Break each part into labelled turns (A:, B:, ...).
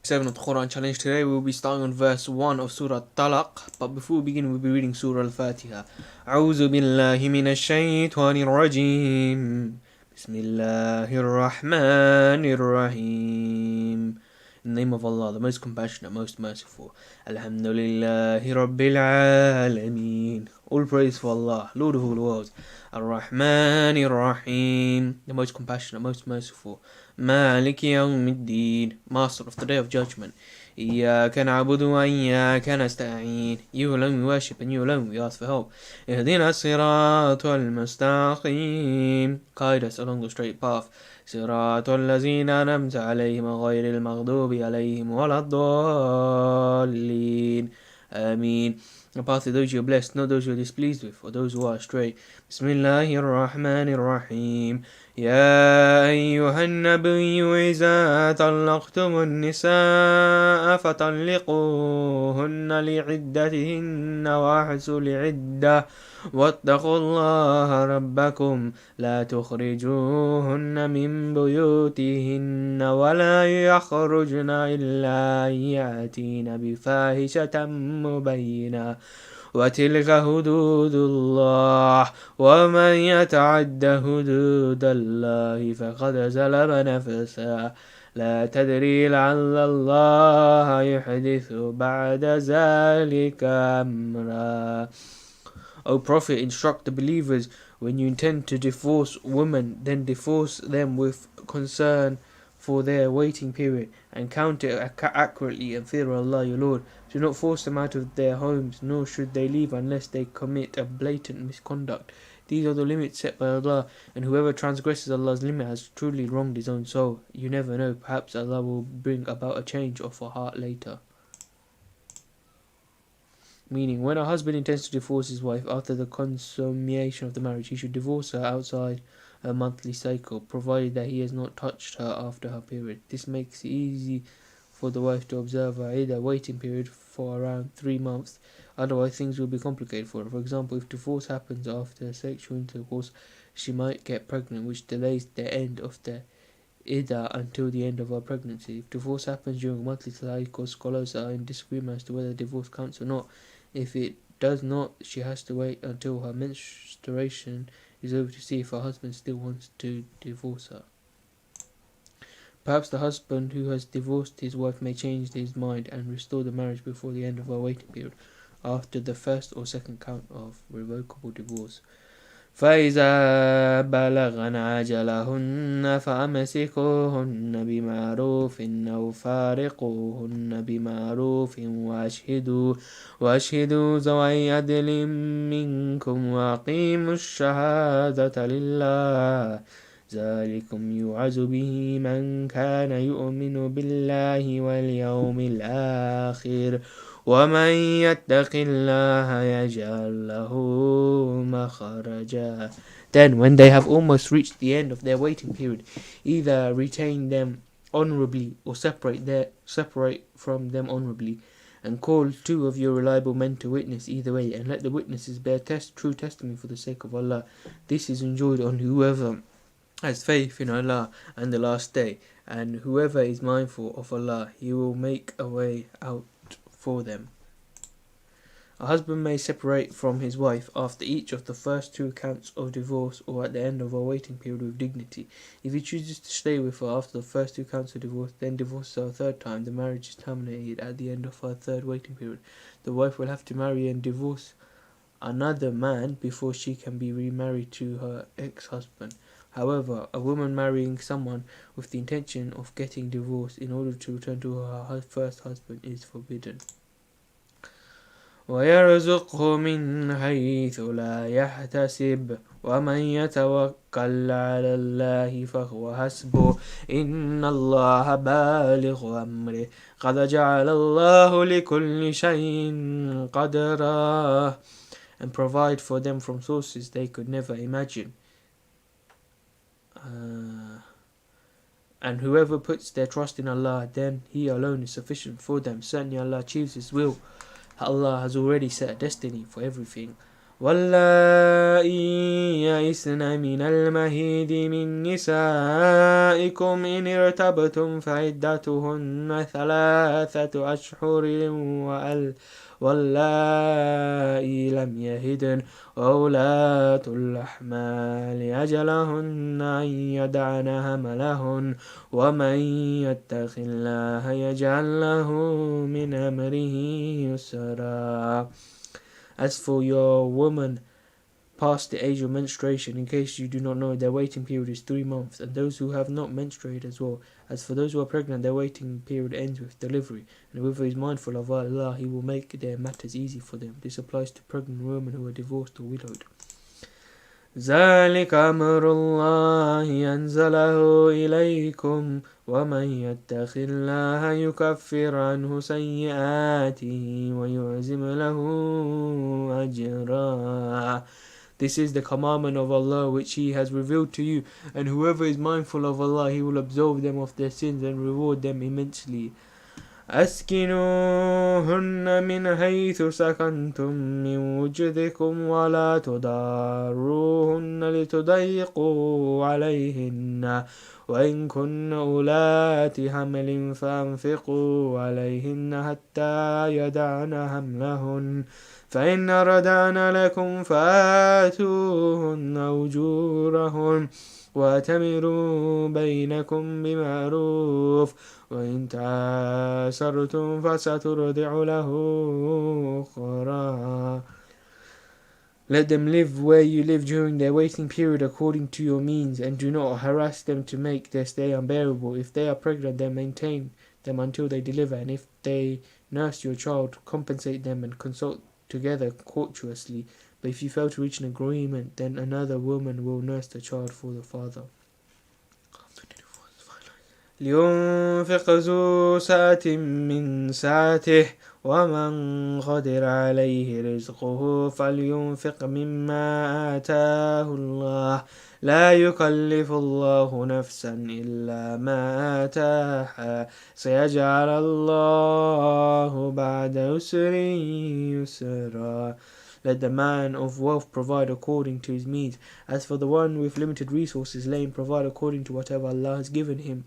A: 7 of the Quran challenge. Today we will be starting on verse 1 of Surah At-Talaq, but before we begin we'll be reading Surah Al-Fatiha. أعوذ بالله من الشيطان الرجيم بسم الله الرحمن الرحيم. In the name of Allah, the most compassionate, most merciful. Alhamdulillahi Rabbil Alameen. All praise for Allah, Lord of all worlds. Ar-Rahman Ar-Rahim, the most compassionate, most merciful. Malik Yawmiddin, master of the day of judgment. إياك نعبد وإياك نستعين. You alone we worship and you alone we ask for help. اهدنا الصراط المستقيم. Guide us along the straight path. صراط الذين أنعمت عليهم غير المغضوب عليهم ولا الضالين. Ameen. The path of those you are blessed, not those you are displeased with, or those who are astray. Bismillahir Rahmanir Rahim. يا أيها النبي إذا طلقتم النساء فطلقوهن لعدتهن وأحصوا العدة واتقوا الله ربكم لا تخرجوهن من بيوتهن ولا يخرجن إلا أن يأتين بفاحشة مبينة وتلك حدود الله ومن يتعد حدود الله فقد ظلم نفسه لا تدري لعل الله يحدث بعد ذلك أمرا. O Prophet, instruct the believers, when you intend to divorce women, then divorce them with concern for their waiting period, and count it accurately, and fear Allah your Lord. Do not force them out of their homes, nor should they leave unless they commit a blatant misconduct. These are the limits set by Allah, and whoever transgresses Allah's limit has truly wronged his own soul. You never know, perhaps Allah will bring about a change of a heart later. Meaning, when a husband intends to divorce his wife after the consummation of the marriage, he should divorce her outside her monthly cycle, provided that he has not touched her after her period. This makes it easy for the wife to observe her iddah waiting period for around 3 months. Otherwise, things will be complicated for her. For example, if divorce happens after sexual intercourse, she might get pregnant, which delays the end of the iddah until the end of her pregnancy. If divorce happens during a monthly cycle, scholars are in disagreement as to whether divorce counts or not. If it does not, she has to wait until her menstruation is over to see if her husband still wants to divorce her. Perhaps the husband who has divorced his wife may change his mind and restore the marriage before the end of her waiting period, after the first or second count of revocable divorce. فإذا بلغن أجلهن فأمسكوهن بمعروف أو فارقوهن بمعروف وأشهدوا ذوي عدل منكم وأقيموا الشهادة لله ذلكم يوعظ به من كان يؤمن بالله واليوم الآخر ومن يتق الله يجعل له مخرجا. Then, when they have almost reached the end of their waiting period, either retain them honorably or separate from them honorably, and call 2 of your reliable men to witness either way, and let the witnesses bear true testimony for the sake of Allah. This is enjoined on whoever has faith in Allah and the last day, and whoever is mindful of Allah, He will make a way out for them. A husband may separate from his wife after each of the first 2 counts of divorce or at the end of a waiting period with dignity. If he chooses to stay with her after the first 2 counts of divorce, then divorces her a 3rd time, the marriage is terminated at the end of her 3rd waiting period. The wife will have to marry and divorce another man before she can be remarried to her ex-husband. However, a woman marrying someone with the intention of getting divorced in order to return to her first husband is forbidden. وَيَرْزُقْهُ مِنْ حَيْثُ لَا يَحْتَسِبُ وَمَنْ يَتَوَكَّلْ عَلَى اللَّهِ فَهُوَ حَسْبُهُ إِنَّ اللَّهَ بَالِغُ أَمْرِهِ قَدْ جَعَلَ اللَّهُ لِكُلِّ شَيْءٍ قَدْرًا. And provide for them from sources they could never imagine. And whoever puts their trust in Allah, then He alone is sufficient for them. Certainly Allah achieves His will. Allah has already set a destiny for everything. واللائي يئسن من المهيد من نسائكم إن ارتبتم فعدتهن 3 أشهر واللائي لم يهدن وأولاة الأحمال أجلهن أن يدعن حملهن ومن يتق الله يجعل له من أمره يسرا. As for your woman past the age of menstruation, in case you do not know, their waiting period is 3 months, and those who have not menstruated as well. As for those who are pregnant, their waiting period ends with delivery, and whoever is mindful of Allah, He will make their matters easy for them. This applies to pregnant women who are divorced or widowed. ذلك أمر الله أنزله إليكم ومن يتق الله يكفر عنه سيئاته ويعظم له أجرا. This is the commandment of Allah which He has revealed to you, and whoever is mindful of Allah, He will absolve them of their sins and reward them immensely. أسكنوهن من حيث سكنتم من وجدكم ولا تضاروهن لتضيقوا عليهن وإن كن أولات حمل فأنفقوا عليهن حتى يدعن حملهن فإن رضعن لكم فآتوهن أجورهن وأتمروا بينكم بمعروف وإن تعاسرتم فسترضع له أخرى. Let them live where you live during their waiting period according to your means, and do not harass them to make their stay unbearable. If they are pregnant, then maintain them until they deliver, and if they nurse your child, compensate them and consult together courteously. But if you fail to reach an agreement, then another woman will nurse the child for the father. لينفق ذو سعة من سعته ومن قدر عليه رزقه فلينفق مما آتاه الله لا يكلف الله نفسا إلا ما آتاها سيجعل الله بعد عسر يسرا. Let the man of wealth provide according to his means. As for the one with limited resources, let him provide according to whatever Allah has given him.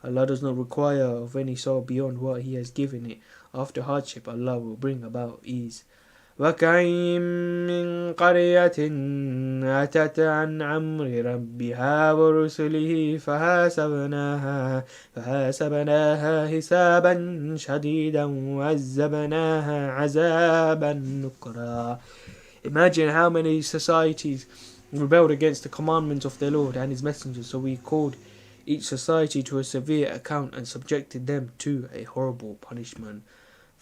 A: Allah does not require of any soul beyond what He has given it. After hardship, Allah will bring about ease. وَكَأَيِّن مِّن قَرْيَةٍ أَتَتْ عَنْ أَمْرِ رَبِّهَا وَرُسُلِهِ فَحَاسَبْنَاهَا حِسَابًا شَدِيدًا وَعَذَّبْنَاهَا عَذَابًا نُكْرًا. Imagine how many societies rebelled against the commandments of their Lord and His messengers, so we called each society to a severe account and subjected them to a horrible punishment.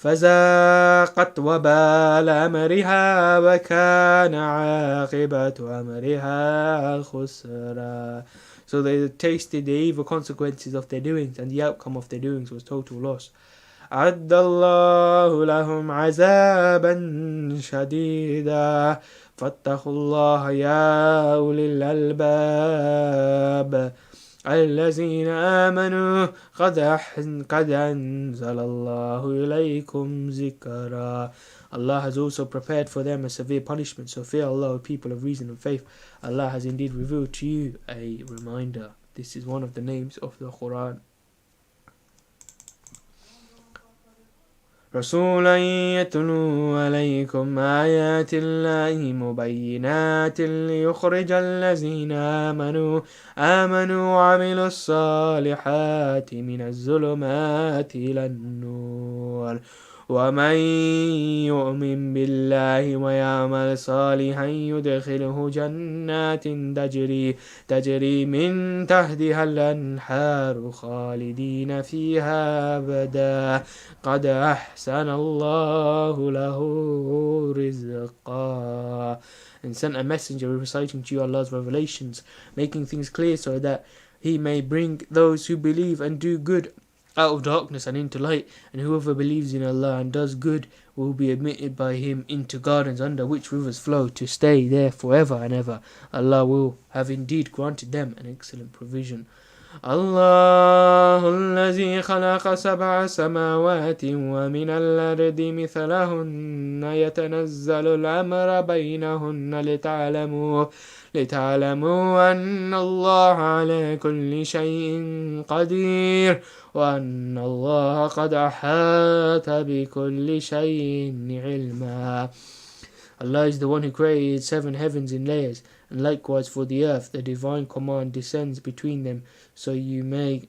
A: فَذَاقَتْ وَبَالَ أَمْرِهَا وَكَانَ عَاقِبَةُ أَمْرِهَا خُسْرًا. So they tasted the evil consequences of their doings, and the outcome of their doings was total loss. أَعَدَّ اللَّهُ لَهُمْ عَذَابًا شَدِيدًا فَاتَّقُوا اللَّهَ يَا أُولِي الْأَلْبَابِ الذين آمنوا قد أنزل الله إليكم ذكرا. Allah has also prepared for them a severe punishment, so fear Allah, people of reason and faith. Allah has indeed revealed to you a reminder. This is one of the names of the Quran. رسولا يتلو عليكم آيات الله مبينات ليخرج الذين آمنوا وعملوا الصالحات من الظلمات إلى النور ومن يؤمن بالله ويعمل صالحا يدخله جنات تجري من تحتها الأنهار خالدين فيها أبدا قد أحسن الله له رزقا. And sent a messenger reciting to you Allah's revelations, making things clear so that He may bring those who believe and do good out of darkness and into light, and whoever believes in Allah and does good will be admitted by Him into gardens under which rivers flow, to stay there forever and ever. Allah will have indeed granted them an excellent provision. الله الذي خلق 7 سماوات ومن الأرض مثلهن يتنزل الأمر بينهن لتعلموا أن الله على كل شيء قدير وأن الله قد أحاط بكل شيء علما. Allah is the one who created 7 heavens in layers, and likewise for the earth the divine command descends between them, so you may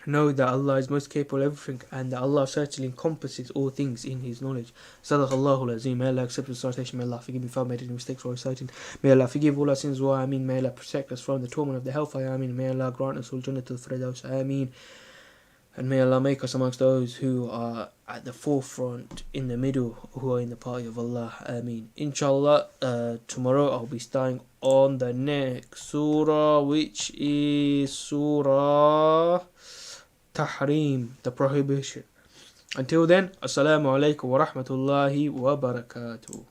A: know that Allah is most capable of everything, and that Allah certainly encompasses all things in His knowledge. Sadaqallahu al-Azim. May Allah accept the recitation. May Allah forgive me if I made any mistakes while reciting. May Allah forgive all our sins. Wa Ameen. May Allah protect us from the torment of the hellfire. Ameen. May Allah grant us all Jannatul Firdaus. Ameen. And may Allah make us amongst those who are at the forefront, in the middle, who are in the party of Allah. Ameen. Inshallah, tomorrow I'll be starting on the next surah, which is Surah Tahrim, the prohibition. Until then, Assalamu alaikum wa rahmatullahi wa barakatuh.